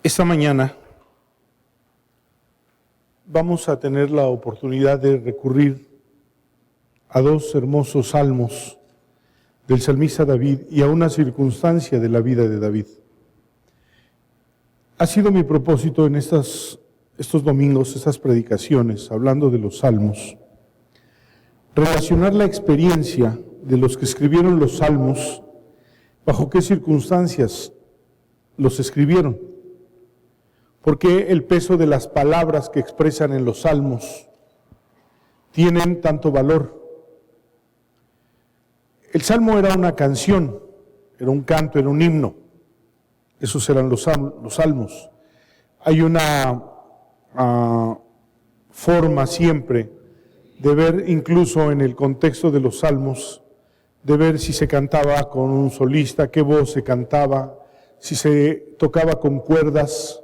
Esta mañana vamos a tener la oportunidad de recurrir a dos hermosos salmos del salmista David y a una circunstancia de la vida de David. Ha sido mi propósito en estos domingos, estas predicaciones, hablando de los salmos, relacionar la experiencia de los que escribieron los salmos, bajo qué circunstancias los escribieron, por qué el peso de las palabras que expresan en los salmos tienen tanto valor. El salmo era una canción, era un canto, era un himno. Esos eran los salmos. Hay una forma siempre de ver, incluso en el contexto de los salmos, de ver si se cantaba con un solista, qué voz se cantaba, si se tocaba con cuerdas.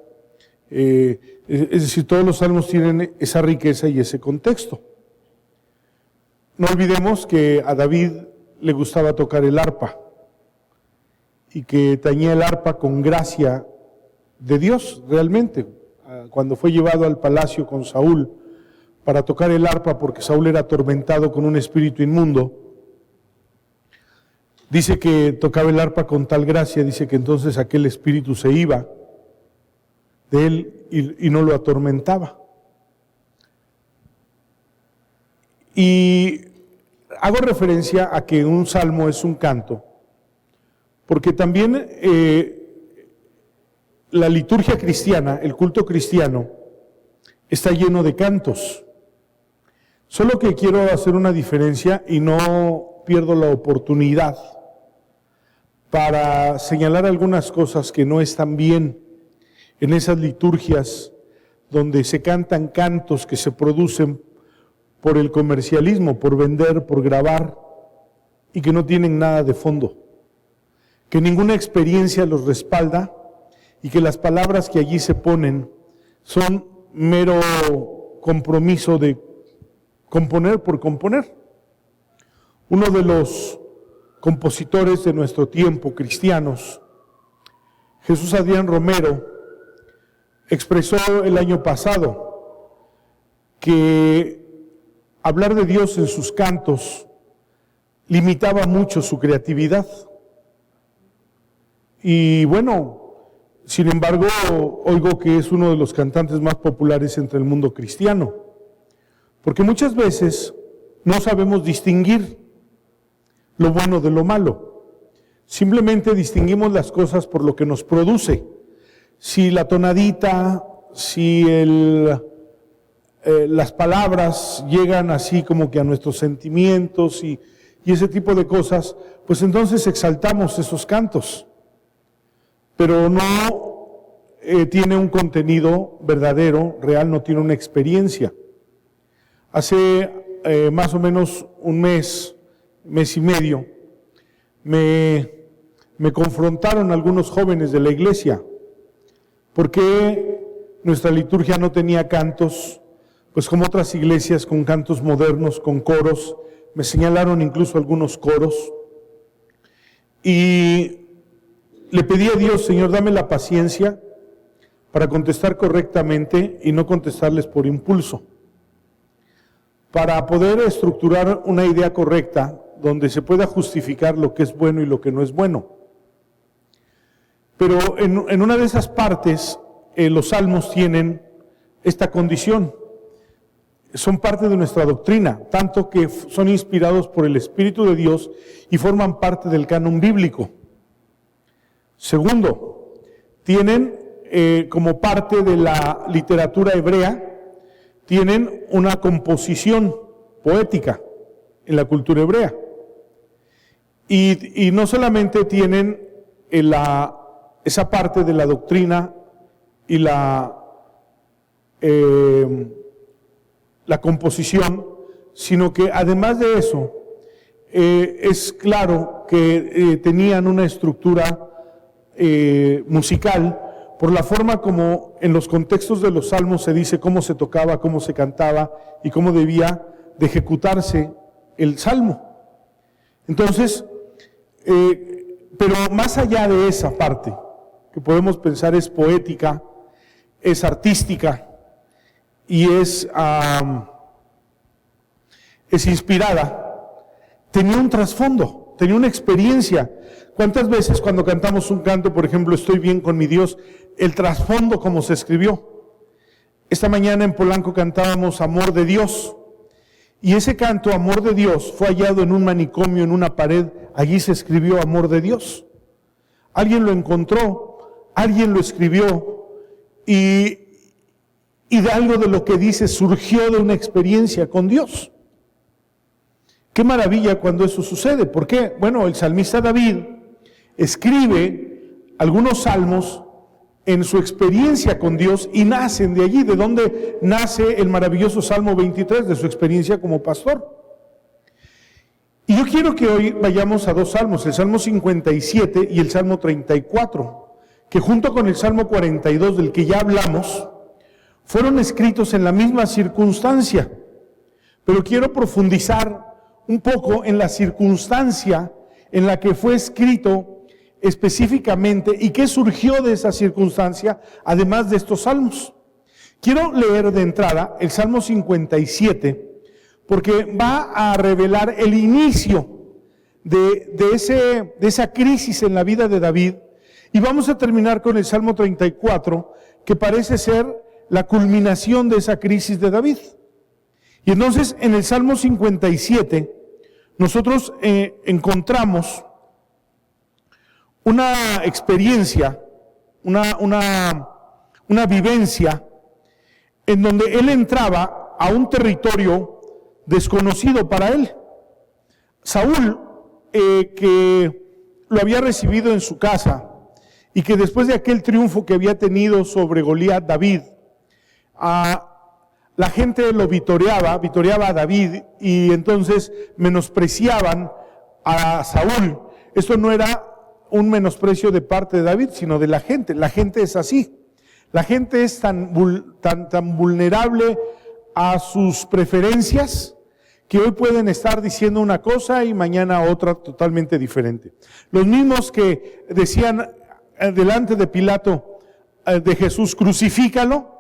Es decir, todos los salmos tienen esa riqueza y ese contexto. No olvidemos que a David le gustaba tocar el arpa y que tañía el arpa con gracia de Dios realmente. Cuando fue llevado al palacio con Saúl para tocar el arpa porque Saúl era atormentado con un espíritu inmundo, dice que tocaba el arpa con tal gracia, dice que entonces aquel espíritu se iba de él y no lo atormentaba. Y hago referencia a que un salmo es un canto, porque también la liturgia cristiana, el culto cristiano, está lleno de cantos. Solo que quiero hacer una diferencia y no pierdo la oportunidad para señalar algunas cosas que no están bien en esas liturgias donde se cantan cantos que se producen por el comercialismo, por vender, por grabar, y que no tienen nada de fondo, que ninguna experiencia los respalda y que las palabras que allí se ponen son mero compromiso de componer por componer. Uno de los compositores de nuestro tiempo, cristianos, Jesús Adrián Romero, expresó el año pasado que hablar de Dios en sus cantos limitaba mucho su creatividad. Y bueno, sin embargo, oigo que es uno de los cantantes más populares entre el mundo cristiano, porque muchas veces no sabemos distinguir lo bueno de lo malo. Simplemente distinguimos las cosas por lo que nos produce. Si la tonadita, si las palabras llegan así como que a nuestros sentimientos y ese tipo de cosas, pues entonces exaltamos esos cantos. Pero no tiene un contenido verdadero, real, no tiene una experiencia. Hace más o menos un mes y medio, me confrontaron algunos jóvenes de la iglesia. ¿Por qué nuestra liturgia no tenía cantos? Pues como otras iglesias, con cantos modernos, con coros. Me señalaron incluso algunos coros. Y le pedí a Dios, Señor, dame la paciencia para contestar correctamente y no contestarles por impulso, para poder estructurar una idea correcta donde se pueda justificar lo que es bueno y lo que no es bueno. Pero en una de esas partes, los salmos tienen esta condición. Son parte de nuestra doctrina, tanto que son inspirados por el Espíritu de Dios y forman parte del canon bíblico. Segundo, tienen como parte de la literatura hebrea, tienen una composición poética en la cultura hebrea. Y no solamente tienen esa parte de la doctrina y la composición, sino que además de eso, es claro que tenían una estructura musical, por la forma como en los contextos de los salmos se dice cómo se tocaba, cómo se cantaba y cómo debía de ejecutarse el salmo. Entonces, pero más allá de esa parte, que podemos pensar es poética, es artística y es inspirada, tenía un trasfondo, tenía una experiencia. ¿Cuántas veces cuando cantamos un canto, por ejemplo, Estoy bien con mi Dios, el trasfondo como se escribió? Esta mañana en Polanco cantábamos Amor de Dios, y ese canto, Amor de Dios, fue hallado en un manicomio, en una pared, allí se escribió Amor de Dios. Alguien lo encontró, alguien lo escribió, y de algo de lo que dice surgió de una experiencia con Dios. Qué maravilla cuando eso sucede. ¿Por qué? Bueno, el salmista David escribe algunos salmos en su experiencia con Dios y nacen de allí, de donde nace el maravilloso Salmo 23, de su experiencia como pastor. Y yo quiero que hoy vayamos a dos salmos, el Salmo 57 y el Salmo 34, que junto con el Salmo 42, del que ya hablamos, fueron escritos en la misma circunstancia. Pero quiero profundizar un poco en la circunstancia en la que fue escrito específicamente y qué surgió de esa circunstancia, además de estos salmos. Quiero leer de entrada el Salmo 57, porque va a revelar el inicio de esa crisis en la vida de David, y vamos a terminar con el Salmo 34, que parece ser la culminación de esa crisis de David. Y entonces en el Salmo 57 nosotros encontramos una experiencia, una vivencia en donde él entraba a un territorio desconocido para él. Saúl, que lo había recibido en su casa y que después de aquel triunfo que había tenido sobre Goliat, David, la gente lo vitoreaba a David, y entonces menospreciaban a Saúl. Esto no era un menosprecio de parte de David, sino de la gente. La gente es así. La gente es tan vulnerable a sus preferencias que hoy pueden estar diciendo una cosa y mañana otra totalmente diferente. Los mismos que decían delante de Pilato de Jesús, crucifícalo,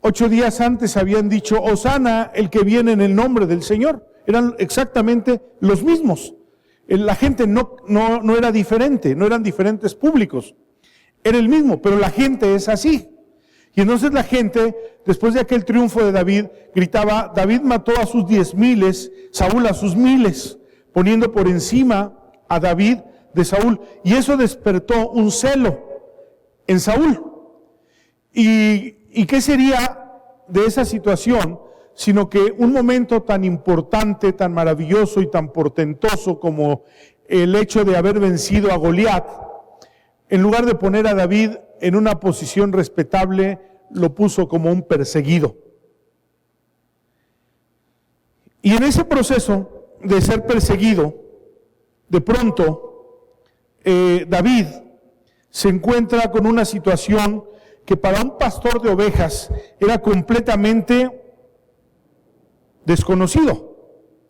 8 días antes habían dicho, Hosana, el que viene en el nombre del Señor. Eran exactamente los mismos. La gente no era diferente, no eran diferentes públicos. Era el mismo, pero la gente es así. Y entonces la gente, después de aquel triunfo de David, gritaba, David mató a sus 10,000, Saúl a sus 1,000, poniendo por encima a David de Saúl. Y eso despertó un celo en Saúl. ¿Y qué sería de esa situación? Sino que un momento tan importante, tan maravilloso y tan portentoso como el hecho de haber vencido a Goliat, en lugar de poner a David en una posición respetable, lo puso como un perseguido. Y en ese proceso de ser perseguido, de pronto, David se encuentra con una situación que para un pastor de ovejas era completamente desconocido.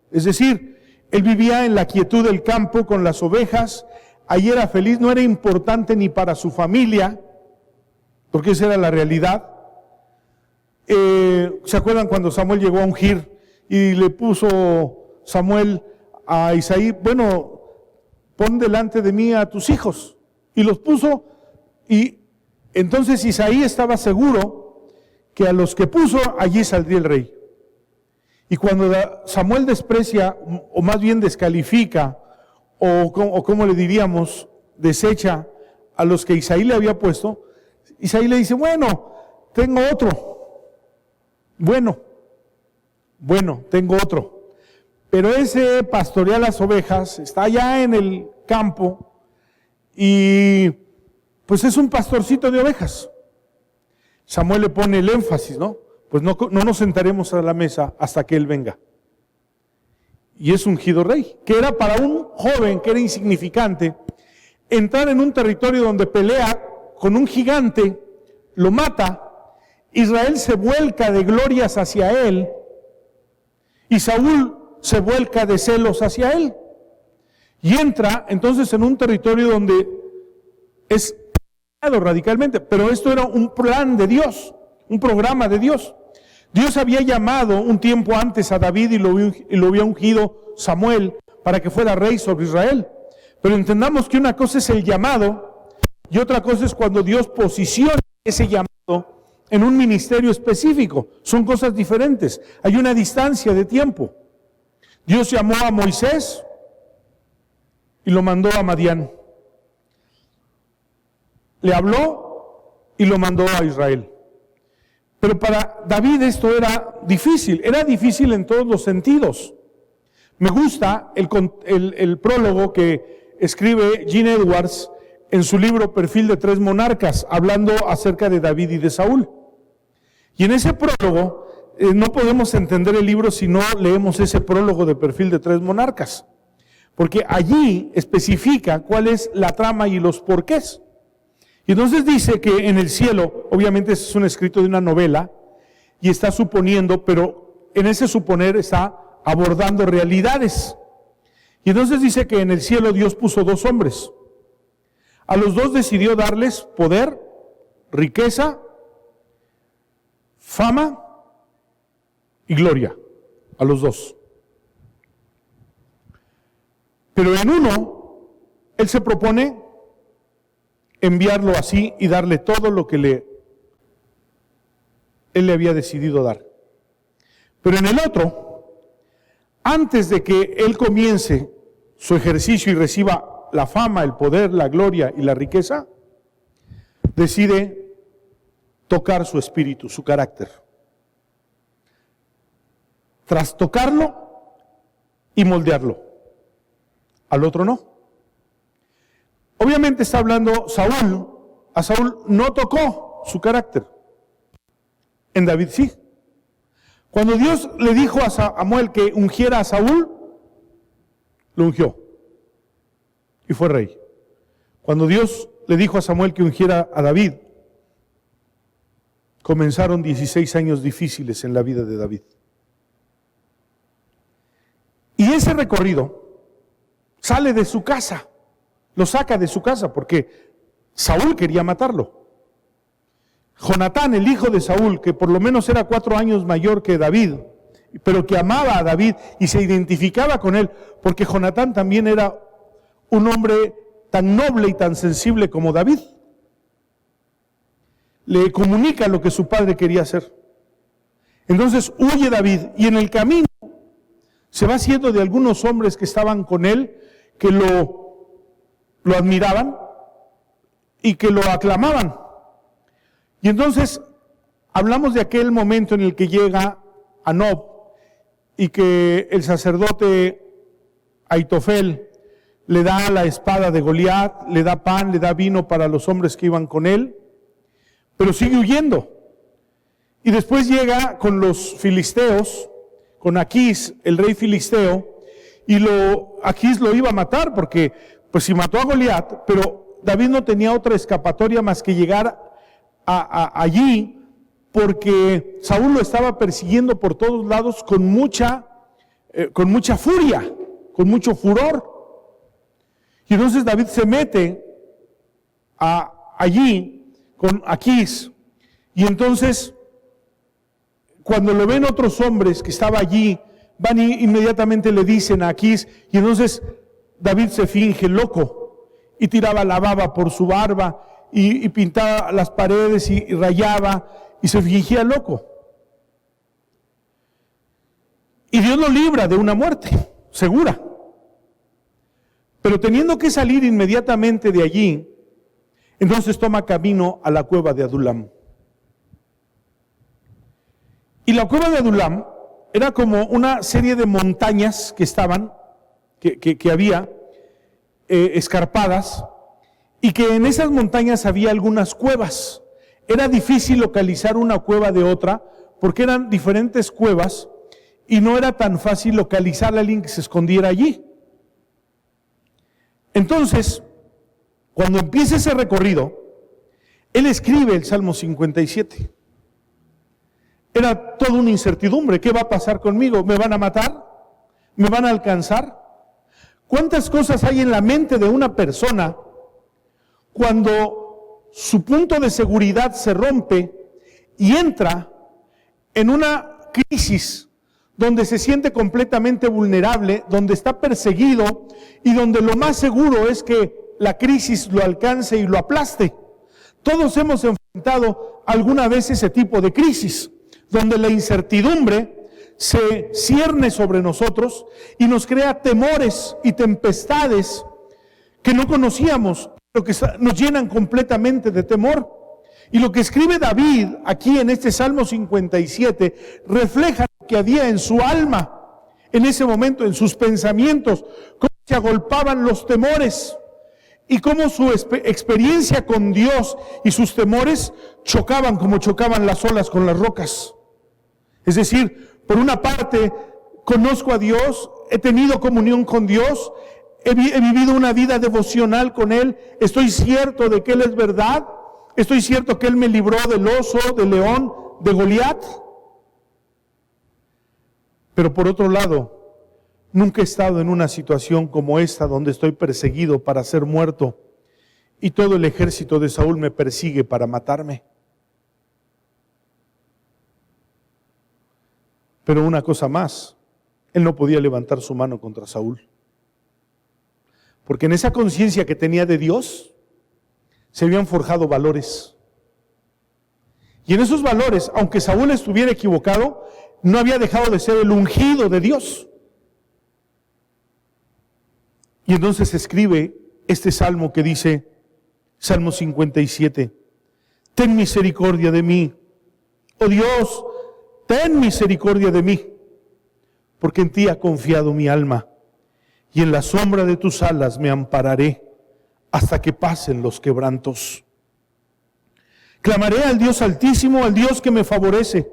Es decir, él vivía en la quietud del campo con las ovejas, ahí era feliz, no era importante ni para su familia, porque esa era la realidad. ¿Se acuerdan cuando Samuel llegó a ungir y le puso Samuel a Isaí, bueno, pon delante de mí a tus hijos? Y los puso, y entonces Isaí estaba seguro que a los que puso, allí saldría el rey. Y cuando Samuel desprecia, o más bien descalifica, o como le diríamos, desecha a los que Isaí le había puesto, Isaí le dice, bueno, tengo otro. Bueno, tengo otro. Pero ese pastorea las ovejas, está allá en el campo, y pues es un pastorcito de ovejas. Samuel le pone el énfasis, ¿no? Pues no nos sentaremos a la mesa hasta que él venga. Y es ungido rey, que era para un joven que era insignificante, entrar en un territorio donde pelea con un gigante, lo mata, Israel se vuelca de glorias hacia él, y Saúl se vuelca de celos hacia él. Y entra entonces en un territorio donde es radicalmente, pero esto era un plan de Dios, un programa de Dios. Dios había llamado un tiempo antes a David y lo había ungido Samuel para que fuera rey sobre Israel. Pero entendamos que una cosa es el llamado y otra cosa es cuando Dios posiciona ese llamado en un ministerio específico. Son cosas diferentes. Hay una distancia de tiempo. Dios llamó a Moisés y lo mandó a Madián. Le habló y lo mandó a Israel. Pero para David esto era difícil en todos los sentidos. Me gusta el prólogo que escribe Gene Edwards en su libro Perfil de 3 monarcas, hablando acerca de David y de Saúl. Y en ese prólogo, no podemos entender el libro si no leemos ese prólogo de Perfil de 3 monarcas, porque allí especifica cuál es la trama y los porqués. Y entonces dice que en el cielo, obviamente es un escrito de una novela, y está suponiendo, pero en ese suponer está abordando realidades. Y entonces dice que en el cielo Dios puso 2 hombres. A los 2 decidió darles poder, riqueza, fama y gloria. A los 2. Pero en uno, Él se propone enviarlo así y darle todo lo que Él le había decidido dar. Pero en el otro, antes de que Él comience su ejercicio y reciba la fama, el poder, la gloria y la riqueza, decide tocar su espíritu, su carácter. Tras tocarlo y moldearlo. Al otro no. Obviamente está hablando Saúl. A Saúl no tocó su carácter. En David sí. Cuando Dios le dijo a Samuel que ungiera a Saúl, lo ungió. Y fue rey. Cuando Dios le dijo a Samuel que ungiera a David, comenzaron 16 años difíciles en la vida de David. Y ese recorrido sale de su casa. Lo saca de su casa porque Saúl quería matarlo. Jonatán, el hijo de Saúl, que por lo menos era 4 años mayor que David, pero que amaba a David y se identificaba con él, porque Jonatán también era un hombre tan noble y tan sensible como David. Le comunica lo que su padre quería hacer. Entonces huye David y en el camino se va haciendo de algunos hombres que estaban con él, que lo admiraban y que lo aclamaban. Y entonces hablamos de aquel momento en el que llega a Nob y que el sacerdote Aitofel le da la espada de Goliat, le da pan, le da vino para los hombres que iban con él, pero sigue huyendo. Y después llega con los filisteos, con Aquís, el rey filisteo, y Aquís lo iba a matar porque pues si mató a Goliat, pero David no tenía otra escapatoria más que llegar allí, porque Saúl lo estaba persiguiendo por todos lados con mucha furia, con mucho furor. Y entonces David se mete allí con Aquís, y entonces cuando lo ven otros hombres que estaba allí, van y inmediatamente le dicen a Aquís, y entonces David se finge loco y tiraba la baba por su barba y pintaba las paredes y rayaba y se fingía loco. Y Dios lo libra de una muerte segura. Pero teniendo que salir inmediatamente de allí, entonces toma camino a la cueva de Adulam. Y la cueva de Adulam era como una serie de montañas que estaban, que había, escarpadas, y que en esas montañas había algunas cuevas. Era difícil localizar una cueva de otra, porque eran diferentes cuevas, y no era tan fácil localizar a alguien que se escondiera allí. Entonces, cuando empieza ese recorrido, él escribe el Salmo 57. Era toda una incertidumbre. ¿Qué va a pasar conmigo? ¿Me van a matar? ¿Me van a alcanzar? ¿Cuántas cosas hay en la mente de una persona cuando su punto de seguridad se rompe y entra en una crisis donde se siente completamente vulnerable, donde está perseguido y donde lo más seguro es que la crisis lo alcance y lo aplaste. Todos hemos enfrentado alguna vez ese tipo de crisis, donde la incertidumbre se cierne sobre nosotros y nos crea temores y tempestades que no conocíamos, pero que nos llenan completamente de temor. Y lo que escribe David aquí en este Salmo 57 refleja lo que había en su alma en ese momento, en sus pensamientos, cómo se agolpaban los temores y cómo su experiencia con Dios y sus temores chocaban como chocaban las olas con las rocas. Es decir, por una parte, conozco a Dios, he tenido comunión con Dios, he vivido una vida devocional con Él, estoy cierto de que Él es verdad, estoy cierto que Él me libró del oso, del león, de Goliat. Pero por otro lado, nunca he estado en una situación como esta donde estoy perseguido para ser muerto y todo el ejército de Saúl me persigue para matarme. Pero una cosa más, él no podía levantar su mano contra Saúl. Porque en esa conciencia que tenía de Dios, se habían forjado valores. Y en esos valores, aunque Saúl estuviera equivocado, no había dejado de ser el ungido de Dios. Y entonces escribe este salmo que dice, Salmo 57, ten misericordia de mí, oh Dios, ten misericordia de mí, porque en ti ha confiado mi alma, y en la sombra de tus alas me ampararé hasta que pasen los quebrantos. Clamaré al Dios Altísimo, al Dios que me favorece.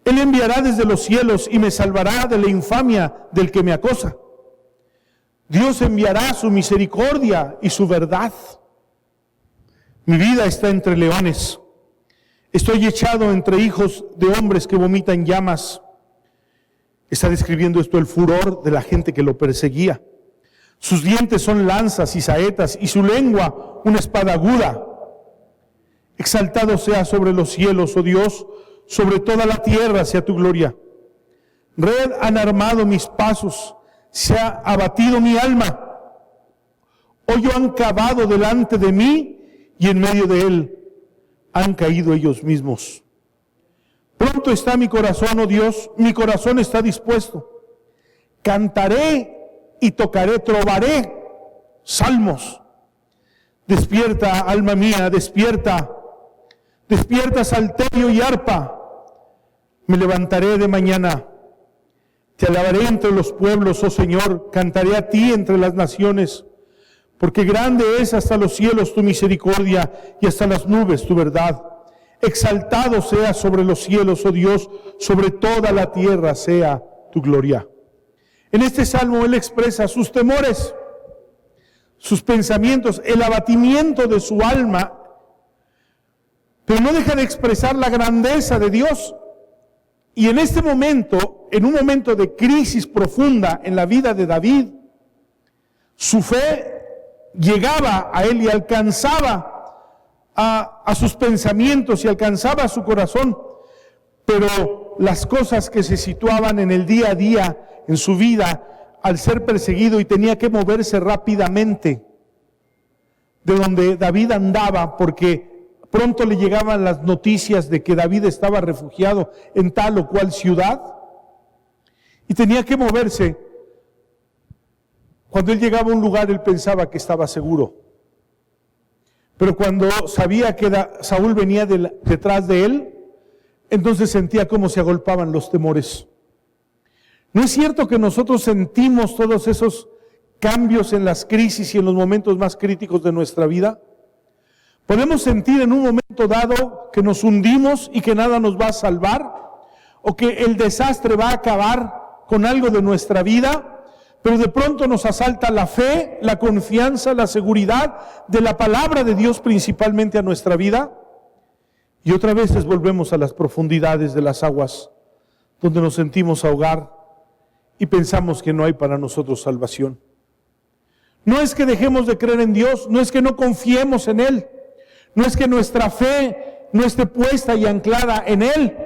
Él enviará desde los cielos y me salvará de la infamia del que me acosa. Dios enviará su misericordia y su verdad. Mi vida está entre leones. Estoy echado entre hijos de hombres que vomitan llamas. Está describiendo esto el furor de la gente que lo perseguía. Sus dientes son lanzas y saetas, y su lengua una espada aguda. Exaltado sea sobre los cielos, oh Dios, sobre toda la tierra sea tu gloria. Red han armado mis pasos, se ha abatido mi alma. Hoyo han cavado delante de mí, y en medio de él han caído ellos mismos. Pronto está mi corazón, oh Dios, mi corazón está dispuesto. Cantaré y tocaré, trovaré salmos. Despierta, alma mía, despierta. Despierta, salterio y arpa. Me levantaré de mañana. Te alabaré entre los pueblos, oh Señor. Cantaré a ti entre las naciones. Porque grande es hasta los cielos tu misericordia y hasta las nubes tu verdad. Exaltado sea sobre los cielos, oh Dios, sobre toda la tierra sea tu gloria. En este salmo él expresa sus temores, sus pensamientos, el abatimiento de su alma, pero no deja de expresar la grandeza de Dios. Y en este momento, en un momento de crisis profunda en la vida de David, su fe llegaba a él y alcanzaba a sus pensamientos y alcanzaba a su corazón, pero las cosas que se situaban en el día a día en su vida, al ser perseguido y tenía que moverse rápidamente de donde David andaba, porque pronto le llegaban las noticias de que David estaba refugiado en tal o cual ciudad, y tenía que moverse. Cuando él llegaba a un lugar, él pensaba que estaba seguro. Pero cuando sabía que Saúl venía detrás de él, entonces sentía cómo se agolpaban los temores. ¿No es cierto que nosotros sentimos todos esos cambios en las crisis y en los momentos más críticos de nuestra vida? Podemos sentir en un momento dado que nos hundimos y que nada nos va a salvar, o que el desastre va a acabar con algo de nuestra vida, pero de pronto nos asalta la fe, la confianza, la seguridad de la palabra de Dios principalmente a nuestra vida, y otra vez volvemos a las profundidades de las aguas, donde nos sentimos ahogar y pensamos que no hay para nosotros salvación. No es que dejemos de creer en Dios, no es que no confiemos en Él, No es que nuestra fe no esté puesta y anclada en Él.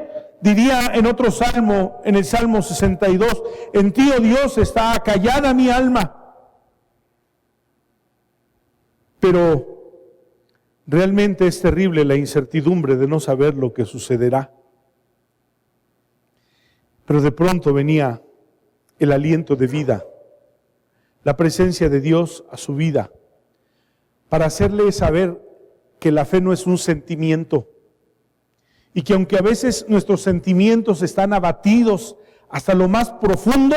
Diría en otro salmo, en el Salmo 62, en ti, oh Dios, está acallada mi alma. Pero realmente es terrible la incertidumbre de no saber lo que sucederá. Pero de pronto venía el aliento de vida, la presencia de Dios a su vida, para hacerle saber que la fe no es un sentimiento, y que aunque a veces nuestros sentimientos están abatidos hasta lo más profundo,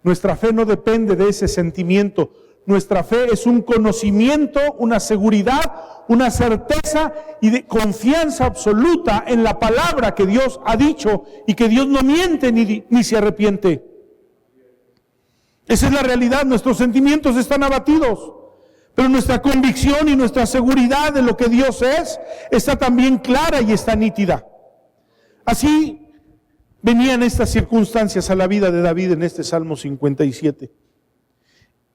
nuestra fe no depende de ese sentimiento. Nuestra fe es un conocimiento, una seguridad, una certeza y de confianza absoluta en la palabra que Dios ha dicho y que Dios no miente ni se arrepiente. Esa es la realidad, nuestros sentimientos están abatidos. Pero nuestra convicción y nuestra seguridad de lo que Dios es, está también clara y está nítida. Así venían estas circunstancias a la vida de David en este Salmo 57.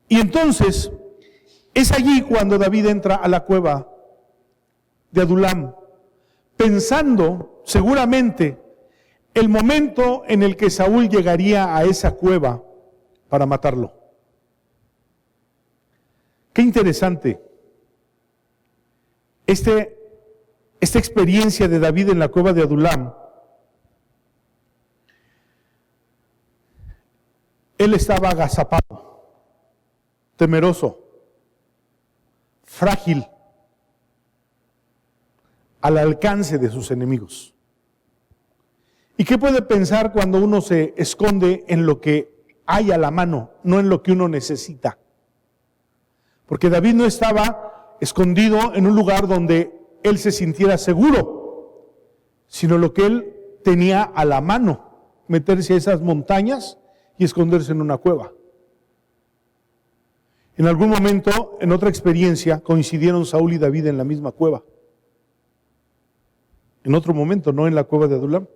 Y entonces, es allí cuando David entra a la cueva de Adulam, pensando seguramente el momento en el que Saúl llegaría a esa cueva para matarlo. Qué interesante esta experiencia de David en la cueva de Adulam. Él estaba agazapado, temeroso, frágil, al alcance de sus enemigos. ¿Y qué puede pensar cuando uno se esconde en lo que hay a la mano, no en lo que uno necesita? Porque David no estaba escondido en un lugar donde él se sintiera seguro, sino lo que él tenía a la mano, meterse a esas montañas y esconderse en una cueva. En algún momento, en otra experiencia, coincidieron Saúl y David en la misma cueva. En otro momento, no en la cueva de Adulam.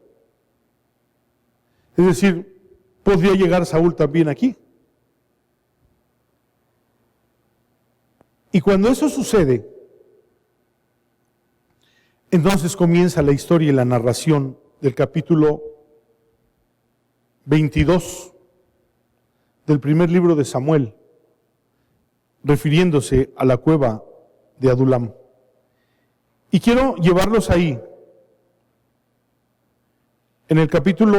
Es decir, podría llegar Saúl también aquí. Y cuando eso sucede, entonces comienza la historia y la narración del capítulo 22 del primer libro de Samuel, refiriéndose a la cueva de Adulam. Y quiero llevarlos ahí, en el capítulo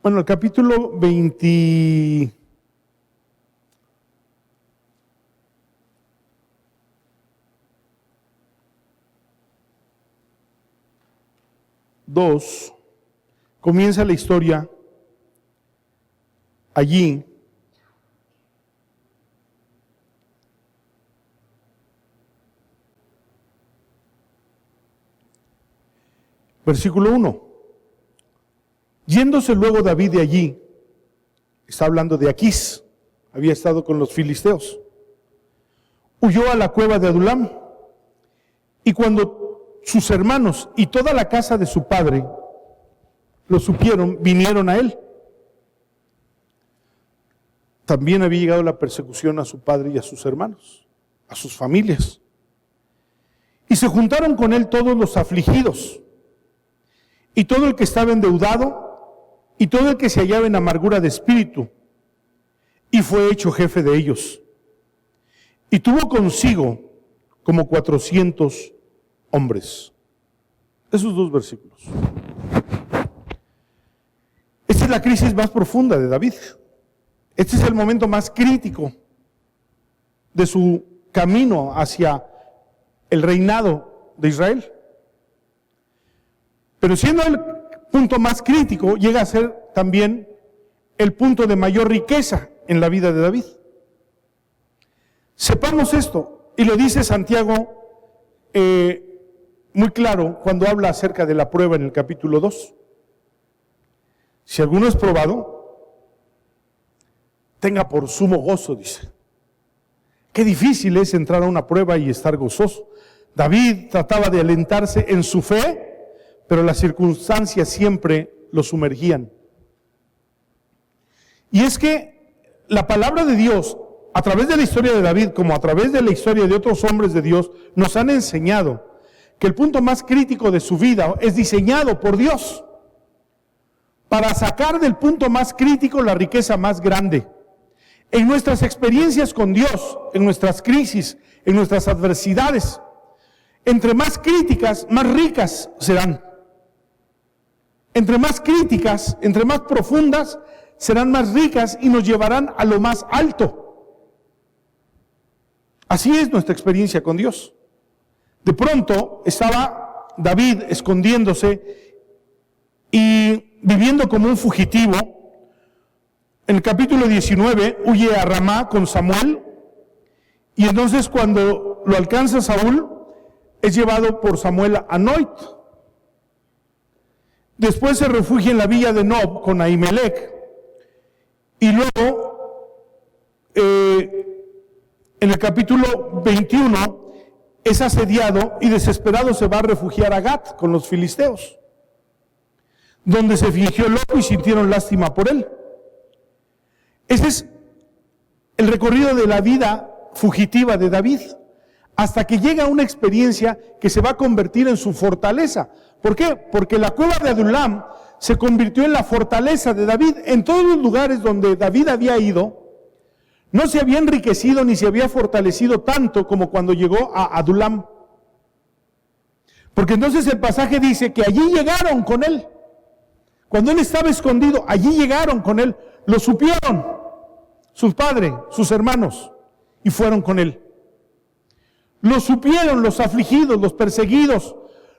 el capítulo 22, comienza la historia allí, versículo 1. Yéndose luego David de allí, está hablando de Aquís, había estado con los filisteos, huyó a la cueva de Adulam, y cuando sus hermanos y toda la casa de su padre lo supieron, vinieron a él. También había llegado la persecución a su padre y a sus hermanos, a sus familias. Y se juntaron con él todos los afligidos, y todo el que estaba endeudado, y todo el que se hallaba en amargura de espíritu, y fue hecho jefe de ellos. Y tuvo consigo como 400 hombres. Esos dos versículos. Esta es la crisis más profunda de David. Este es el momento más crítico de su camino hacia el reinado de Israel. Pero siendo el punto más crítico, llega a ser también el punto de mayor riqueza en la vida de David. Sepamos esto, y lo dice Santiago muy claro cuando habla acerca de la prueba en el capítulo 2. Si alguno es probado, tenga por sumo gozo, dice. Qué difícil es entrar a una prueba y estar gozoso. David trataba de alentarse en su fe, pero las circunstancias siempre lo sumergían. Y es que la palabra de Dios, a través de la historia de David, como a través de la historia de otros hombres de Dios, nos han enseñado que el punto más crítico de su vida es diseñado por Dios para sacar del punto más crítico la riqueza más grande. En nuestras experiencias con Dios, en nuestras crisis, en nuestras adversidades, entre más críticas, más ricas serán. Entre más críticas, entre más profundas, serán más ricas y nos llevarán a lo más alto. Así es nuestra experiencia con Dios. De pronto estaba David escondiéndose y viviendo como un fugitivo. En el capítulo 19 huye a Ramá con Samuel, y entonces cuando lo alcanza Saúl, es llevado por Samuel a Noit. Después se refugia en la villa de Nob con Ahimelech, y luego en el capítulo 21 es asediado y desesperado se va a refugiar a Gat con los filisteos, donde se fingió loco y sintieron lástima por él. Ese es el recorrido de la vida fugitiva de David, hasta que llega a una experiencia que se va a convertir en su fortaleza. ¿Por qué? Porque la cueva de Adulam se convirtió en la fortaleza de David. En todos los lugares donde David había ido, no se había enriquecido ni se había fortalecido tanto como cuando llegó a Adulam. Porque entonces el pasaje dice que allí llegaron con él. Cuando él estaba escondido, allí llegaron con él. Lo supieron su padre, sus hermanos, y fueron con él. Lo supieron los afligidos, los perseguidos,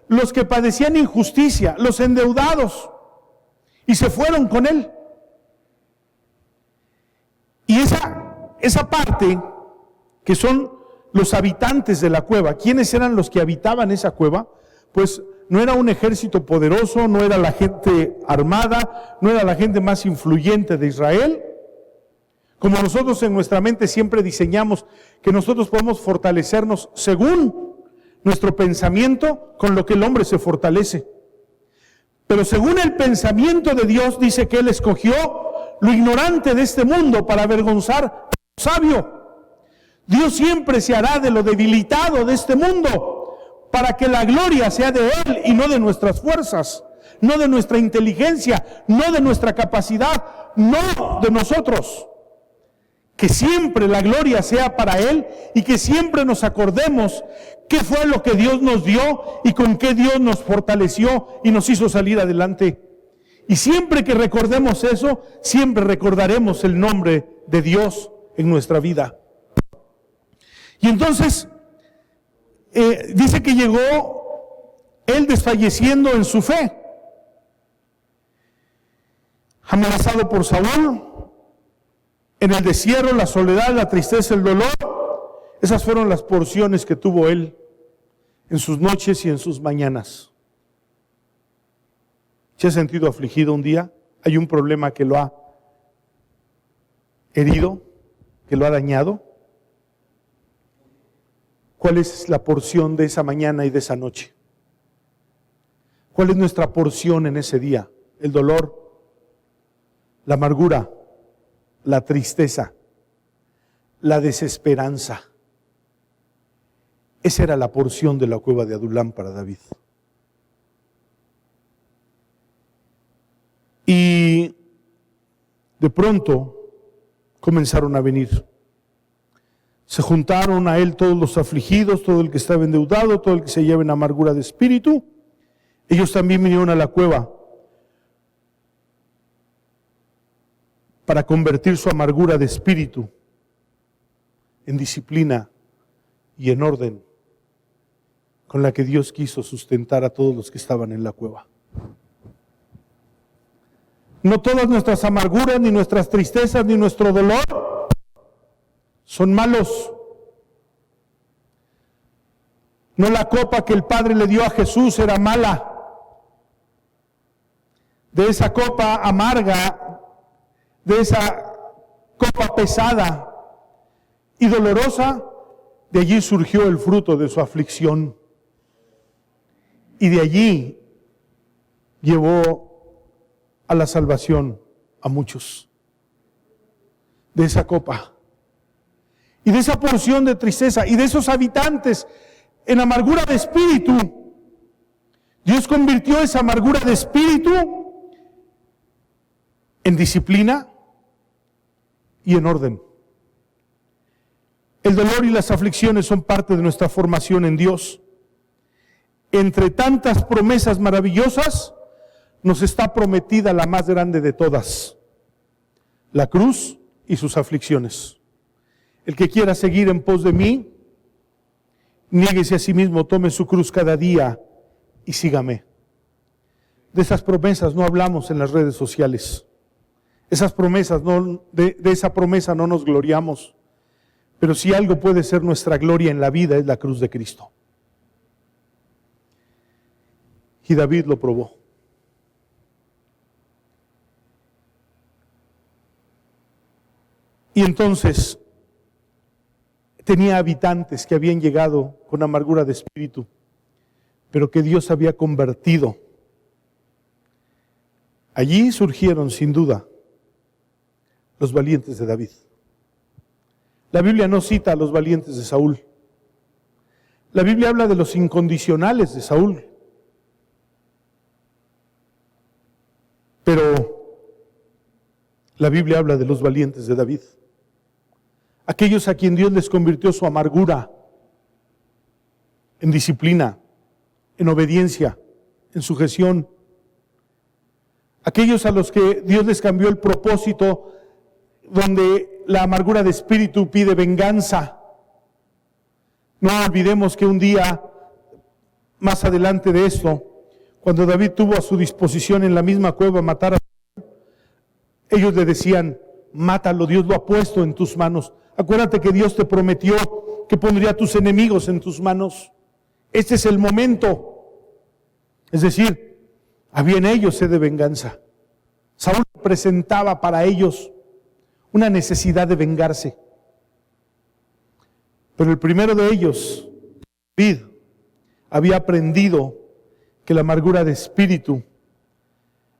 los que padecían injusticia, los endeudados, y se fueron con él. Y esa parte, que son los habitantes de la cueva, ¿quiénes eran los que habitaban esa cueva? Pues no era un ejército poderoso, no era la gente armada, no era la gente más influyente de Israel. Como nosotros en nuestra mente siempre diseñamos que nosotros podemos fortalecernos según nuestro pensamiento, con lo que el hombre se fortalece. Pero según el pensamiento de Dios, dice que Él escogió lo ignorante de este mundo para avergonzar a lo sabio. Dios siempre se hará de lo debilitado de este mundo, para que la gloria sea de Él y no de nuestras fuerzas, no de nuestra inteligencia, no de nuestra capacidad, no de nosotros. Que siempre la gloria sea para Él y que siempre nos acordemos qué fue lo que Dios nos dio y con qué Dios nos fortaleció y nos hizo salir adelante. Y siempre que recordemos eso, siempre recordaremos el nombre de Dios en nuestra vida. Y entonces, dice que llegó él desfalleciendo en su fe, amenazado por Saúl, en el destierro, la soledad, la tristeza, el dolor. Esas fueron las porciones que tuvo él en sus noches y en sus mañanas. ¿Se ha sentido afligido un día? ¿Hay un problema que lo ha herido, que lo ha dañado? ¿Cuál es la porción de esa mañana y de esa noche? ¿Cuál es nuestra porción en ese día? El dolor, la amargura, la tristeza, la desesperanza. Esa era la porción de la cueva de Adulam para David. Y de pronto comenzaron a venir. Se juntaron a él todos los afligidos, todo el que estaba endeudado, todo el que se lleva en amargura de espíritu. Ellos también vinieron a la cueva para convertir su amargura de espíritu en disciplina y en orden con la que Dios quiso sustentar a todos los que estaban en la cueva. No todas nuestras amarguras, ni nuestras tristezas, ni nuestro dolor son malos. No la copa que el Padre le dio a Jesús era mala. De esa copa amarga, de esa copa pesada y dolorosa, de allí surgió el fruto de su aflicción. Y de allí llevó a la salvación a muchos. de esa copa y de esa porción de tristeza y de esos habitantes en amargura de espíritu. Dios convirtió esa amargura de espíritu en disciplina y en orden. El dolor y las aflicciones son parte de nuestra formación en Dios. Entre tantas promesas maravillosas, nos está prometida la más grande de todas, la cruz y sus aflicciones. El que quiera seguir en pos de mí, niéguese a sí mismo, tome su cruz cada día y sígame. De esas promesas no hablamos en las redes sociales. Esas promesas de esa promesa no nos gloriamos. Pero si algo puede ser nuestra gloria en la vida es la cruz de Cristo. Y David lo probó. Y entonces tenía habitantes que habían llegado con amargura de espíritu, pero que Dios había convertido. Allí surgieron sin duda los valientes de David. La Biblia no cita a los valientes de Saúl. La Biblia habla de los incondicionales de Saúl. Pero la Biblia habla de los valientes de David. Aquellos a quien Dios les convirtió su amargura en disciplina, en obediencia, en sujeción. Aquellos a los que Dios les cambió el propósito, donde la amargura de espíritu pide venganza. No olvidemos que un día, más adelante de esto, cuando David tuvo a su disposición en la misma cueva matar a Saúl, ellos le decían, mátalo, Dios lo ha puesto en tus manos. Acuérdate que Dios te prometió que pondría a tus enemigos en tus manos. Este es el momento. Es decir, había en ellos sed de venganza. Saúl presentaba para ellos una necesidad de vengarse. Pero el primero de ellos, David, había aprendido que la amargura de espíritu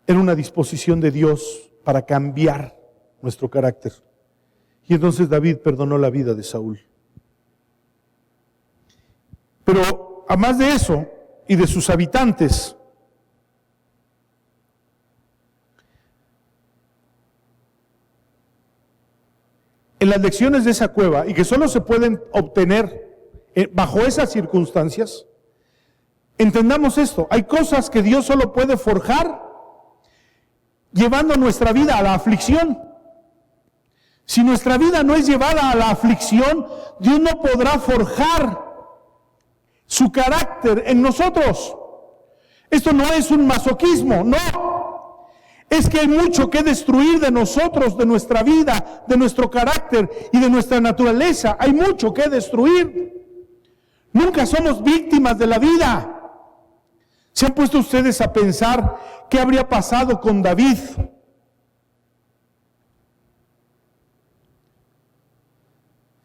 era una disposición de Dios para cambiar nuestro carácter. Y entonces David perdonó la vida de Saúl. Pero además de eso y de sus habitantes, en las lecciones de esa cueva, y que solo se pueden obtener bajo esas circunstancias, entendamos esto: hay cosas que Dios solo puede forjar llevando nuestra vida a la aflicción. Si nuestra vida no es llevada a la aflicción, Dios no podrá forjar su carácter en nosotros. Esto no es un masoquismo, no. Es que hay mucho que destruir de nosotros, de nuestra vida, de nuestro carácter y de nuestra naturaleza. Hay mucho que destruir. Nunca somos víctimas de la vida. ¿Se han puesto ustedes a pensar qué habría pasado con David?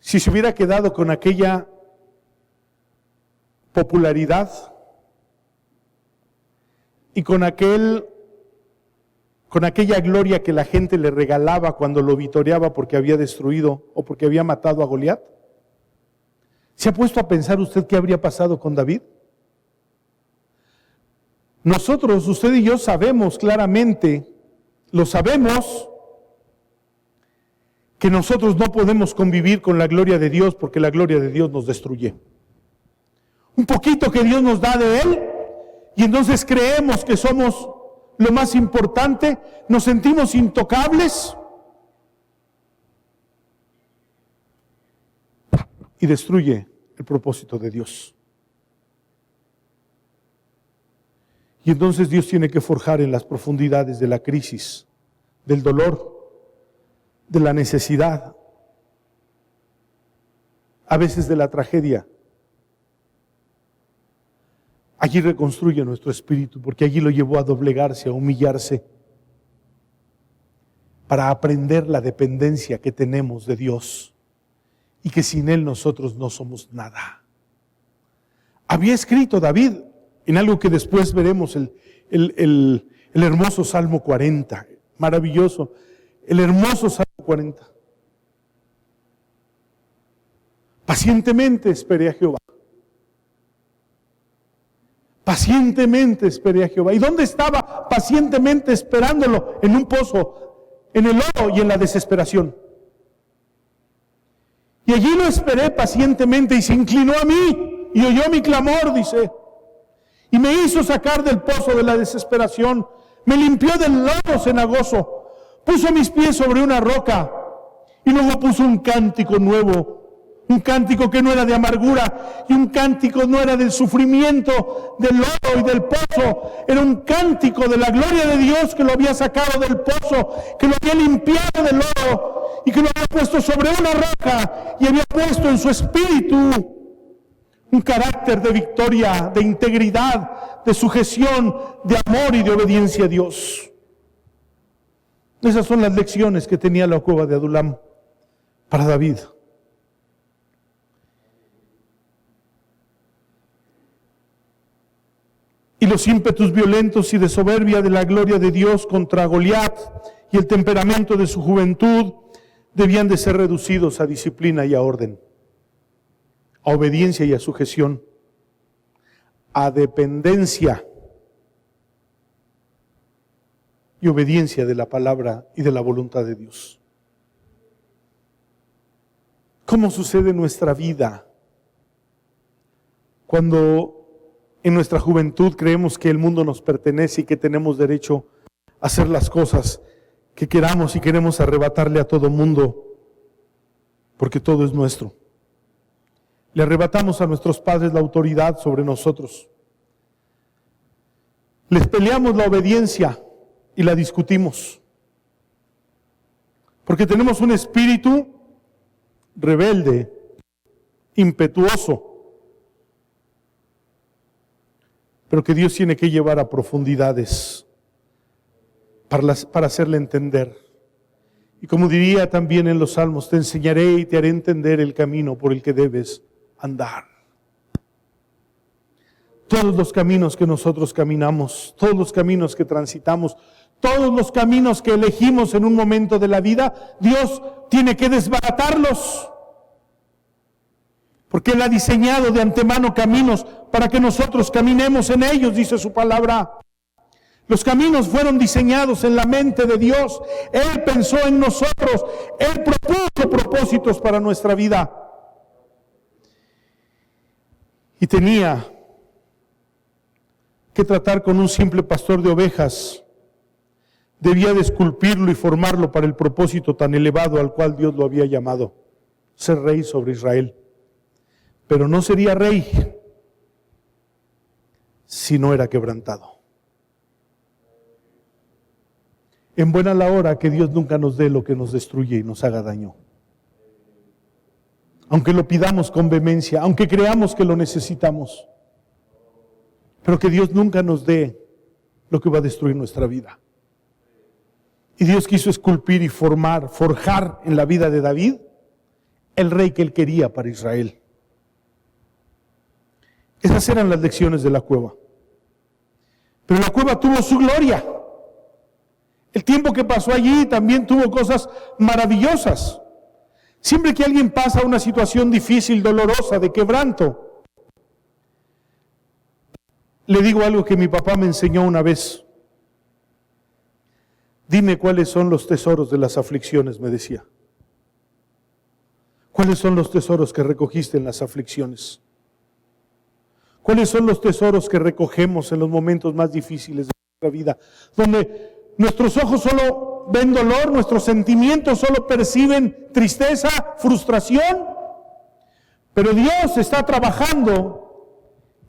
Si se hubiera quedado con aquella popularidad y con aquella gloria que la gente le regalaba cuando lo vitoreaba porque había destruido o porque había matado a Goliat. ¿Se ha puesto a pensar usted qué habría pasado con David? Nosotros, usted y yo sabemos claramente, lo sabemos, que nosotros no podemos convivir con la gloria de Dios porque la gloria de Dios nos destruye. Un poquito que Dios nos da de Él y entonces creemos que somos lo más importante, nos sentimos intocables y destruye el propósito de Dios. Y entonces Dios tiene que forjar en las profundidades de la crisis, del dolor, de la necesidad, a veces de la tragedia. Allí reconstruye nuestro espíritu, porque allí lo llevó a doblegarse, a humillarse, para aprender la dependencia que tenemos de Dios y que sin Él nosotros no somos nada. Había escrito David en algo que después veremos, el hermoso Salmo 40, maravilloso, el hermoso Salmo 40. Pacientemente esperé a Jehová. Pacientemente esperé a Jehová. ¿Y dónde estaba pacientemente esperándolo? En un pozo, en el lodo y en la desesperación. Y allí lo esperé pacientemente y se inclinó a mí y oyó mi clamor, dice. Y me hizo sacar del pozo de la desesperación. Me limpió del lodo cenagoso. Puso mis pies sobre una roca. Y luego puso un cántico nuevo. Un cántico que no era de amargura. Y un cántico no era del sufrimiento, del lodo y del pozo. Era un cántico de la gloria de Dios que lo había sacado del pozo. Que lo había limpiado del lodo. Y que lo había puesto sobre una roca. Y había puesto en su espíritu un carácter de victoria, de integridad, de sujeción, de amor y de obediencia a Dios. Esas son las lecciones que tenía la cueva de Adulam para David. Y los ímpetus violentos y de soberbia de la gloria de Dios contra Goliat y el temperamento de su juventud debían de ser reducidos a disciplina y a orden, a obediencia y a sujeción, a dependencia y obediencia de la palabra y de la voluntad de Dios. ¿Cómo sucede en nuestra vida cuando en nuestra juventud creemos que el mundo nos pertenece y que tenemos derecho a hacer las cosas que queramos y queremos arrebatarle a todo mundo porque todo es nuestro? Le arrebatamos a nuestros padres la autoridad sobre nosotros. Les peleamos la obediencia y la discutimos. Porque tenemos un espíritu rebelde, impetuoso, pero que Dios tiene que llevar a profundidades para hacerle entender. Y como diría también en los Salmos, te enseñaré y te haré entender el camino por el que debes andar. Todos los caminos que nosotros caminamos, todos los caminos que transitamos, todos los caminos que elegimos en un momento de la vida, Dios tiene que desbaratarlos. Porque Él ha diseñado de antemano caminos para que nosotros caminemos en ellos, dice su palabra. Los caminos fueron diseñados en la mente de Dios. Él pensó en nosotros. Él propuso propósitos para nuestra vida. Y tenía que tratar con un simple pastor de ovejas. Debía de esculpirlo y formarlo para el propósito tan elevado al cual Dios lo había llamado, ser rey sobre Israel. Pero no sería rey si no era quebrantado. En buena la hora que Dios nunca nos dé lo que nos destruye y nos haga daño. Aunque lo pidamos con vehemencia, aunque creamos que lo necesitamos, pero que Dios nunca nos dé lo que va a destruir nuestra vida. Y Dios quiso esculpir y forjar en la vida de David el rey que él quería para Israel. Esas eran las lecciones de la cueva. Pero la cueva tuvo su gloria. El tiempo que pasó allí también tuvo cosas maravillosas. Siempre que alguien pasa una situación difícil, dolorosa, de quebranto, le digo algo que mi papá me enseñó una vez. Dime cuáles son los tesoros de las aflicciones, me decía. ¿Cuáles son los tesoros que recogiste en las aflicciones? ¿Cuáles son los tesoros que recogemos en los momentos más difíciles de nuestra vida? Donde nuestros ojos solo ven dolor, nuestros sentimientos solo perciben tristeza, frustración. Pero Dios está trabajando,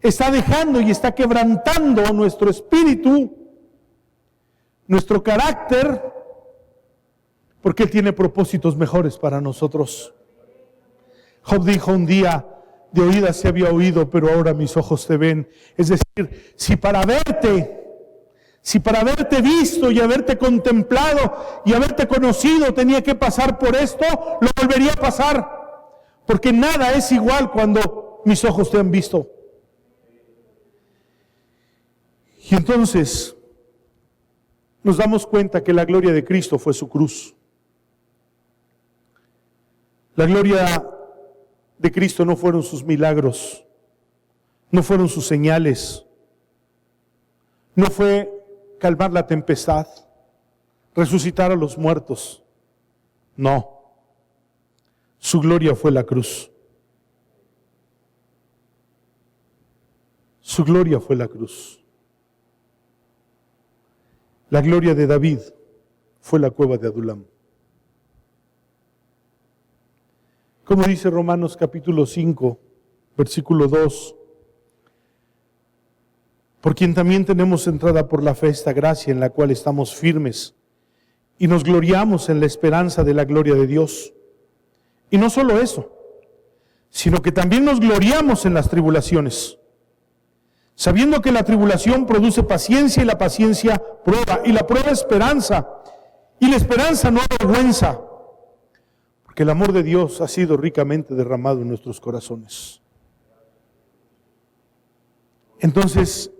está dejando y está quebrantando nuestro espíritu, nuestro carácter, porque Él tiene propósitos mejores para nosotros. Job dijo un día, de oídas se había oído, pero ahora mis ojos te ven. Es decir, si para haberte visto y haberte contemplado y haberte conocido tenía que pasar por esto, lo volvería a pasar. Porque nada es igual cuando mis ojos te han visto. Y entonces nos damos cuenta que la gloria de Cristo fue su cruz. La gloria de Cristo no fueron sus milagros, no fueron sus señales, no fue calmar la tempestad, resucitar a los muertos. No, su gloria fue la cruz. Su gloria fue la cruz. La gloria de David fue la cueva de Adulam. Como dice Romanos capítulo 5, versículo 2, por quien también tenemos entrada por la fe esta gracia en la cual estamos firmes y nos gloriamos en la esperanza de la gloria de Dios. Y no solo eso, sino que también nos gloriamos en las tribulaciones, sabiendo que la tribulación produce paciencia y la paciencia prueba, y la prueba esperanza, y la esperanza no avergüenza, porque el amor de Dios ha sido ricamente derramado en nuestros corazones. Entonces,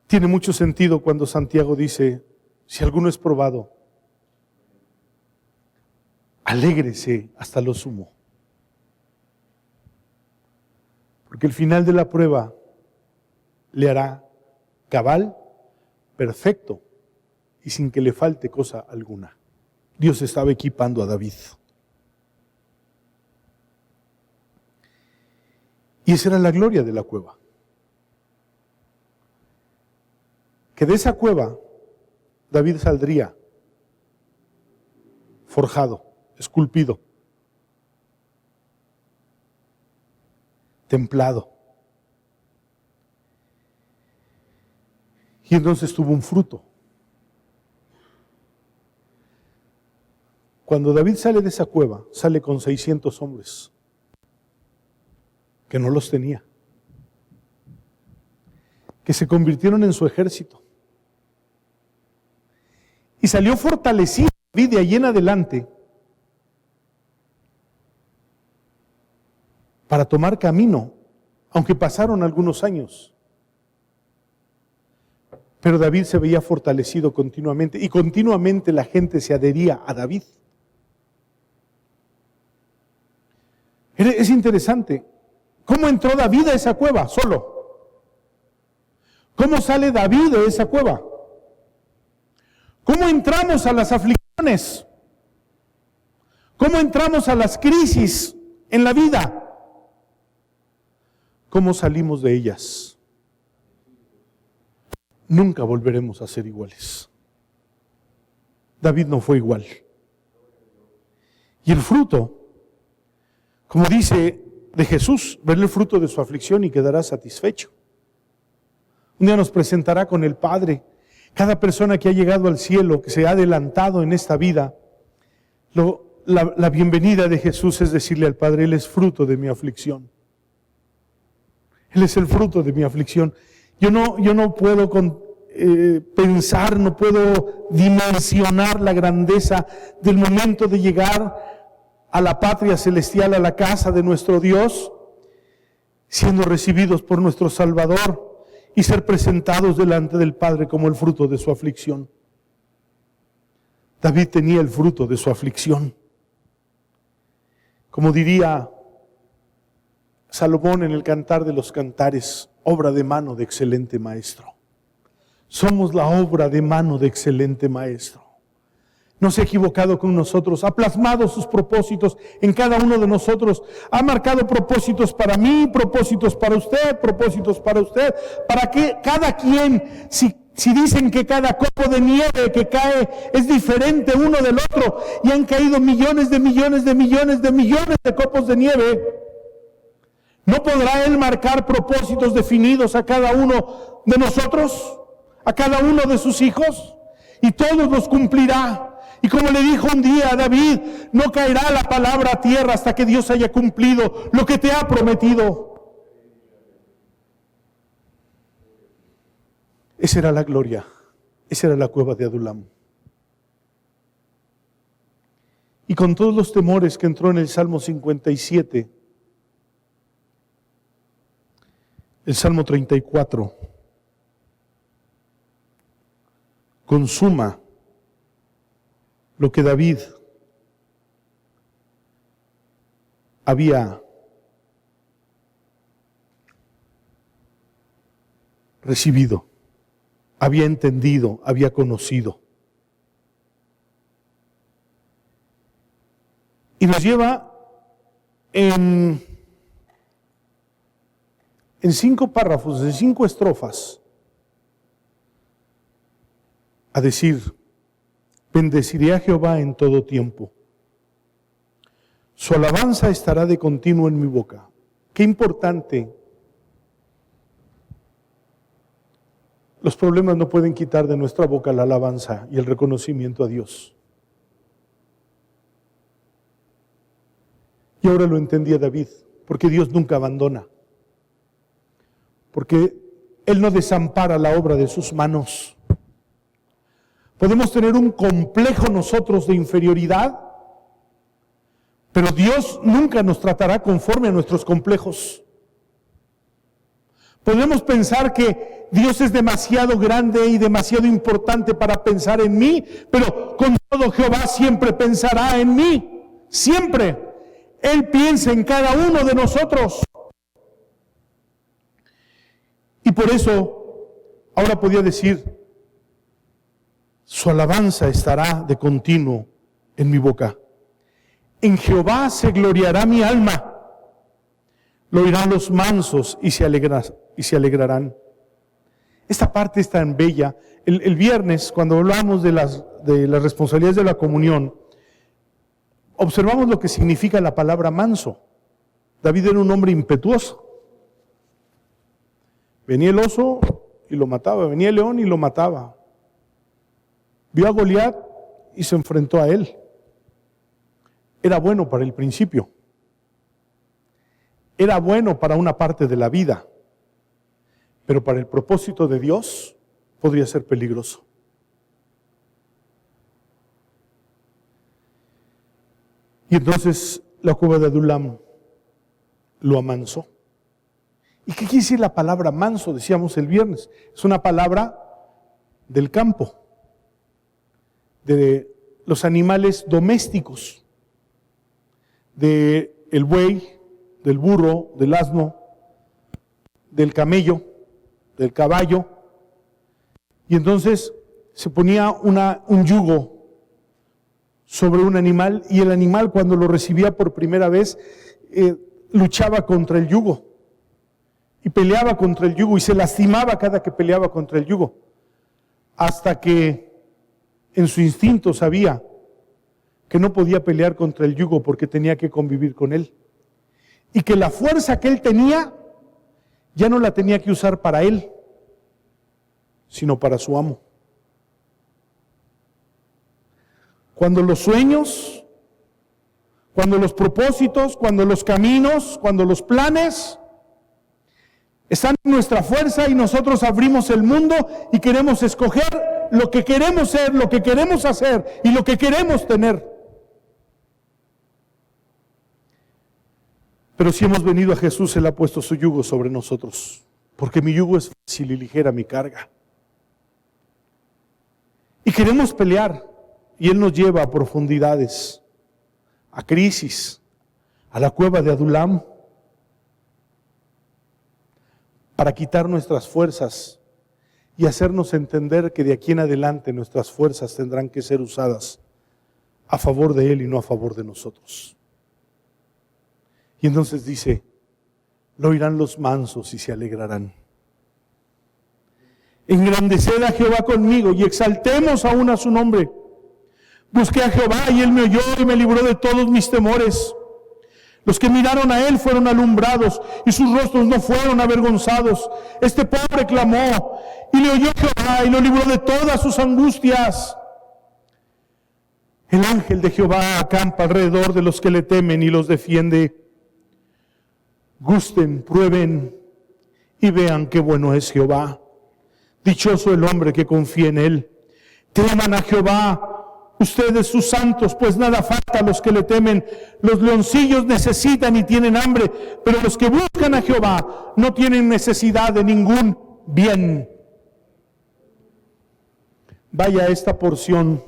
tiene mucho sentido cuando Santiago dice, si alguno es probado, alégrese hasta lo sumo. Porque el final de la prueba le hará cabal, perfecto y sin que le falte cosa alguna. Dios estaba equipando a David. Y esa era la gloria de la cueva. Que de esa cueva David saldría forjado, esculpido, templado. Y entonces tuvo un fruto. Cuando David sale de esa cueva, sale con 600 hombres, que no los tenía, que se convirtieron en su ejército. Y salió fortalecido David de ahí en adelante para tomar camino, aunque pasaron algunos años. Pero David se veía fortalecido continuamente y continuamente la gente se adhería a David. Es interesante. ¿Cómo entró David a esa cueva? Solo. ¿Cómo sale David de esa cueva? ¿Cómo entramos a las aflicciones? ¿Cómo entramos a las crisis en la vida? ¿Cómo salimos de ellas? Nunca volveremos a ser iguales. David no fue igual. Y el fruto, como dice de Jesús, verle el fruto de su aflicción y quedará satisfecho. Un día nos presentará con el Padre. Cada persona que ha llegado al cielo, que se ha adelantado en esta vida, la bienvenida de Jesús es decirle al Padre, Él es fruto de mi aflicción. Él es el fruto de mi aflicción. Yo no puedo pensar, no puedo dimensionar la grandeza del momento de llegar a la patria celestial, a la casa de nuestro Dios, siendo recibidos por nuestro Salvador y ser presentados delante del Padre como el fruto de su aflicción. David tenía el fruto de su aflicción. Como diría Salomón en el Cantar de los Cantares, obra de mano de excelente maestro. Somos la obra de mano de excelente maestro. No se ha equivocado con nosotros, ha plasmado sus propósitos en cada uno de nosotros, ha marcado propósitos para mí, propósitos para usted, para que cada quien, si dicen que cada copo de nieve que cae es diferente uno del otro, y han caído millones de copos de nieve, ¿no podrá Él marcar propósitos definidos a cada uno de nosotros, a cada uno de sus hijos? Y todos los cumplirá. Y como le dijo un día a David, no caerá la palabra a tierra hasta que Dios haya cumplido lo que te ha prometido. Esa era la gloria, esa era la cueva de Adulam. Y con todos los temores que entró en el Salmo 57, el Salmo 34, consuma lo que David había recibido, había entendido, había conocido. Y nos lleva en 5 párrafos, en 5 estrofas, a decir: bendeciré a Jehová en todo tiempo. Su alabanza estará de continuo en mi boca. Qué importante. Los problemas no pueden quitar de nuestra boca la alabanza y el reconocimiento a Dios. Y ahora lo entendía David, porque Dios nunca abandona. Porque Él no desampara la obra de sus manos. Podemos tener un complejo nosotros de inferioridad, pero Dios nunca nos tratará conforme a nuestros complejos. Podemos pensar que Dios es demasiado grande y demasiado importante para pensar en mí, pero con todo Jehová siempre pensará en mí. Siempre. Él piensa en cada uno de nosotros. Y por eso, ahora podía decir: su alabanza estará de continuo en mi boca. En Jehová se gloriará mi alma. Lo oirán los mansos y se alegrarán. Esta parte es tan bella. El viernes, cuando hablamos de las responsabilidades de la comunión, observamos lo que significa la palabra manso. David era un hombre impetuoso. Venía el oso y lo mataba, venía el león y lo mataba. Vio a Goliat y se enfrentó a él. Era bueno para el principio. Era bueno para una parte de la vida. Pero para el propósito de Dios podría ser peligroso. Y entonces la cueva de Adulam lo amansó. ¿Y qué quiere decir la palabra manso? Decíamos el viernes. Es una palabra del campo, de los animales domésticos, del buey, del burro, del asno, del camello, del caballo. Y entonces se ponía un yugo sobre un animal, y el animal, cuando lo recibía por primera vez, luchaba contra el yugo y peleaba contra el yugo y se lastimaba cada que peleaba contra el yugo, hasta que en su instinto sabía que no podía pelear contra el yugo porque tenía que convivir con él, y que la fuerza que él tenía ya no la tenía que usar para él, sino para su amo. Cuando los sueños, cuando los propósitos, cuando los caminos, cuando los planes están en nuestra fuerza y nosotros abrimos el mundo y queremos escoger lo que queremos ser, lo que queremos hacer y lo que queremos tener. Pero si hemos venido a Jesús, Él ha puesto su yugo sobre nosotros, porque mi yugo es fácil y ligera mi carga. Y queremos pelear, y Él nos lleva a profundidades, a crisis, a la cueva de Adulam, para quitar nuestras fuerzas y hacernos entender que de aquí en adelante nuestras fuerzas tendrán que ser usadas a favor de Él y no a favor de nosotros. Y entonces dice: lo oirán los mansos y se alegrarán. Engrandeced a Jehová conmigo y exaltemos aún a su nombre. Busqué a Jehová y Él me oyó y me libró de todos mis temores. Los que miraron a Él fueron alumbrados y sus rostros no fueron avergonzados. Este pobre clamó y le oyó Jehová y lo libró de todas sus angustias. El ángel de Jehová acampa alrededor de los que le temen y los defiende. Gusten, prueben y vean qué bueno es Jehová. Dichoso el hombre que confía en Él. Teman a Jehová ustedes sus santos, pues nada falta a los que le temen. Los leoncillos necesitan y tienen hambre, pero los que buscan a Jehová no tienen necesidad de ningún bien. Vaya a esta porción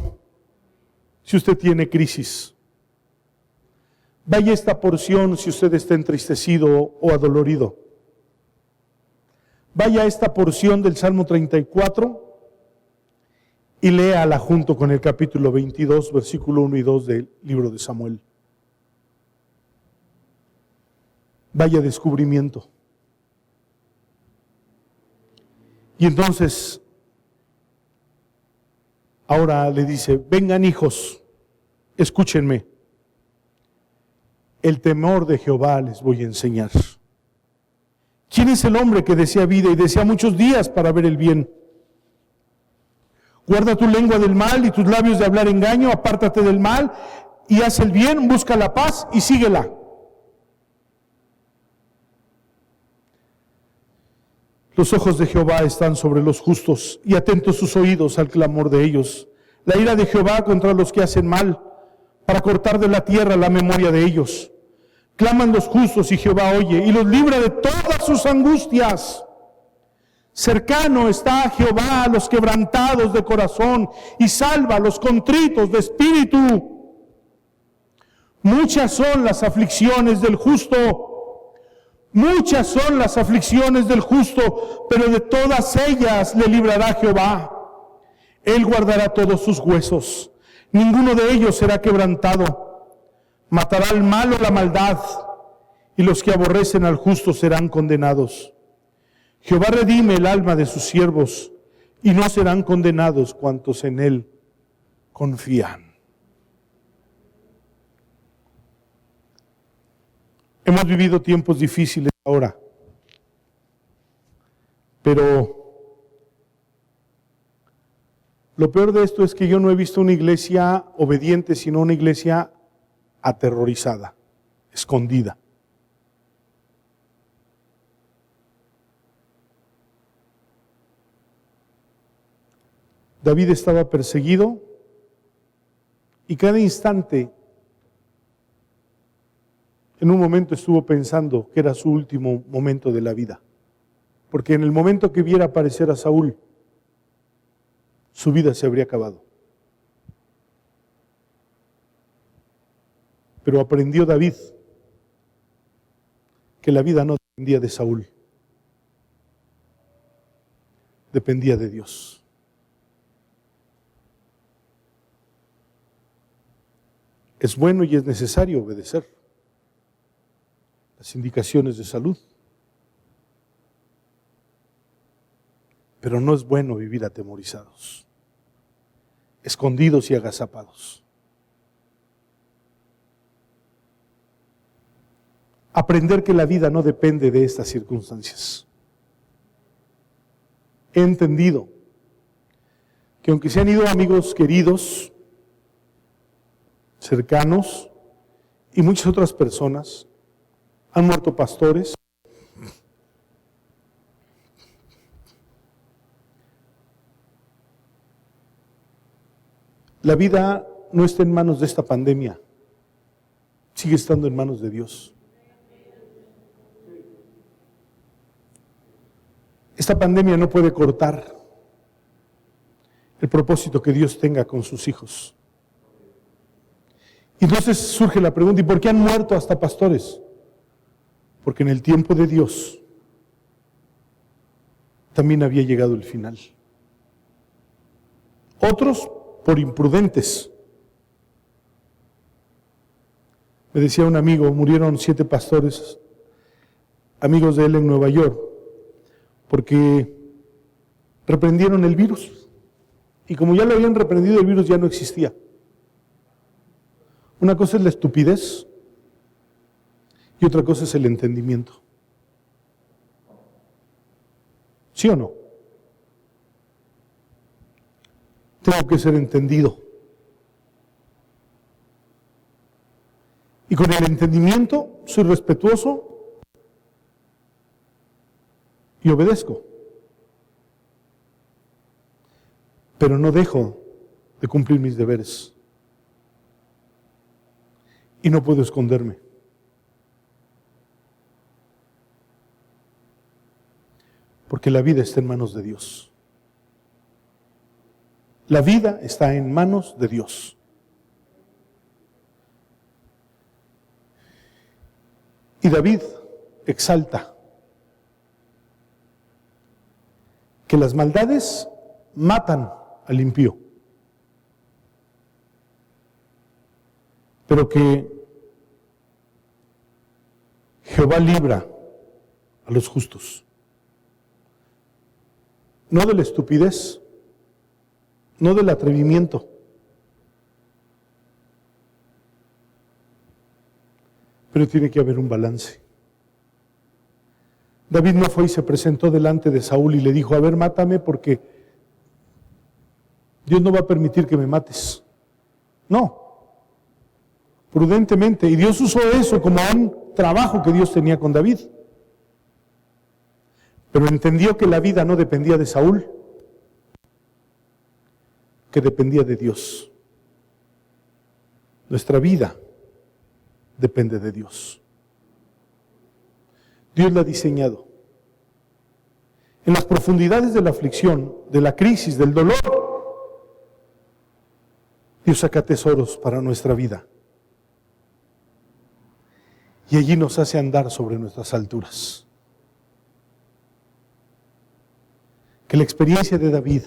si usted tiene crisis. Vaya esta porción si usted está entristecido o adolorido. Vaya esta porción del Salmo 34 y léala junto con el capítulo 22, versículo 1 y 2 del libro de Samuel. Vaya descubrimiento. Y entonces, ahora le dice, vengan hijos, escúchenme. El temor de Jehová les voy a enseñar. ¿Quién es el hombre que desea vida y desea muchos días para ver el bien? Guarda tu lengua del mal y tus labios de hablar engaño, apártate del mal y haz el bien, busca la paz y síguela. Los ojos de Jehová están sobre los justos y atentos sus oídos al clamor de ellos. La ira de Jehová contra los que hacen mal, para cortar de la tierra la memoria de ellos. Claman los justos y Jehová oye y los libra de todas sus angustias. Cercano está Jehová a los quebrantados de corazón y salva a los contritos de espíritu. Muchas son las aflicciones del justo, muchas son las aflicciones del justo, pero de todas ellas le librará Jehová. Él guardará todos sus huesos, ninguno de ellos será quebrantado. Matará al malo la maldad, y los que aborrecen al justo serán condenados. Jehová redime el alma de sus siervos, y no serán condenados cuantos en él confían. Hemos vivido tiempos difíciles ahora, pero lo peor de esto es que yo no he visto una iglesia obediente, sino una iglesia aterrorizada, escondida. David estaba perseguido y cada instante, en un momento estuvo pensando que era su último momento de la vida. Porque en el momento que viera aparecer a Saúl, su vida se habría acabado. Pero aprendió David que la vida no dependía de Saúl, dependía de Dios. Es bueno y es necesario obedecer las indicaciones de salud, pero no es bueno vivir atemorizados, escondidos y agazapados. Aprender que la vida no depende de estas circunstancias. He entendido que aunque se han ido amigos queridos, cercanos y muchas otras personas, han muerto pastores, la vida no está en manos de esta pandemia, sigue estando en manos de Dios. Esta pandemia no puede cortar el propósito que Dios tenga con sus hijos. Y entonces surge la pregunta, ¿y por qué han muerto hasta pastores? Porque en el tiempo de Dios también había llegado el final. Otros por imprudentes. Me decía un amigo, murieron 7 pastores, amigos de él en Nueva York, porque reprendieron el virus. Y como ya lo habían reprendido, el virus ya no existía. Una cosa es la estupidez y otra cosa es el entendimiento. ¿Sí o no? Tengo que ser entendido. Y con el entendimiento soy respetuoso y obedezco. Pero no dejo de cumplir mis deberes. Y no puedo esconderme. Porque la vida está en manos de Dios. La vida está en manos de Dios. Y David exalta que las maldades matan al impío, pero que Jehová libra a los justos. No de la estupidez, no del atrevimiento, pero tiene que haber un balance. David no fue y se presentó delante de Saúl y le dijo: a ver, mátame porque Dios no va a permitir que me mates. No, prudentemente. Y Dios usó eso como un trabajo que Dios tenía con David. Pero entendió que la vida no dependía de Saúl, que dependía de Dios. Nuestra vida depende de Dios. Dios la ha diseñado. En las profundidades de la aflicción, de la crisis, del dolor, Dios saca tesoros para nuestra vida. Y allí nos hace andar sobre nuestras alturas. Que la experiencia de David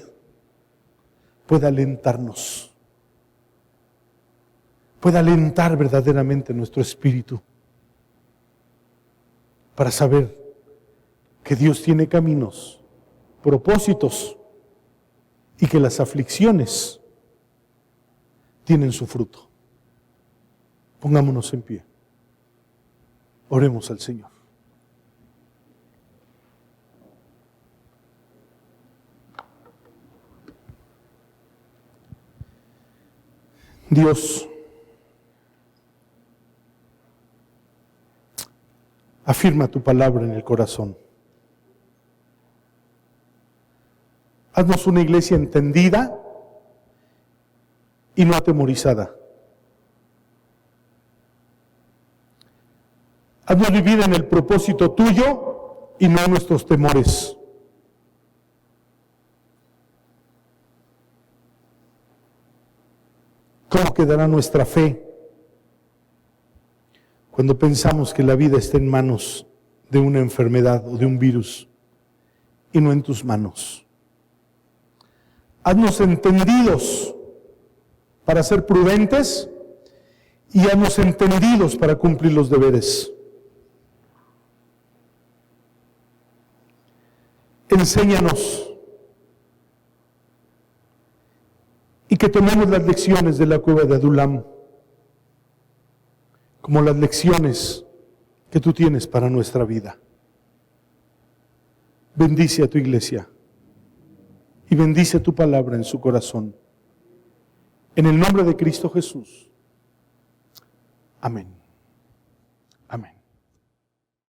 pueda alentarnos, pueda alentar verdaderamente nuestro espíritu para saber que Dios tiene caminos, propósitos y que las aflicciones tienen su fruto. Pongámonos en pie. Oremos al Señor. Dios, afirma tu palabra en el corazón. Haznos una iglesia entendida y no atemorizada. Haznos vivir en el propósito tuyo y no en nuestros temores. ¿Cómo quedará nuestra fe cuando pensamos que la vida está en manos de una enfermedad o de un virus y no en tus manos? Haznos entendidos para ser prudentes y haznos entendidos para cumplir los deberes. Enséñanos y que tomemos las lecciones de la cueva de Adulam como las lecciones que tú tienes para nuestra vida. Bendice a tu iglesia y bendice tu palabra en su corazón. En el nombre de Cristo Jesús. Amén.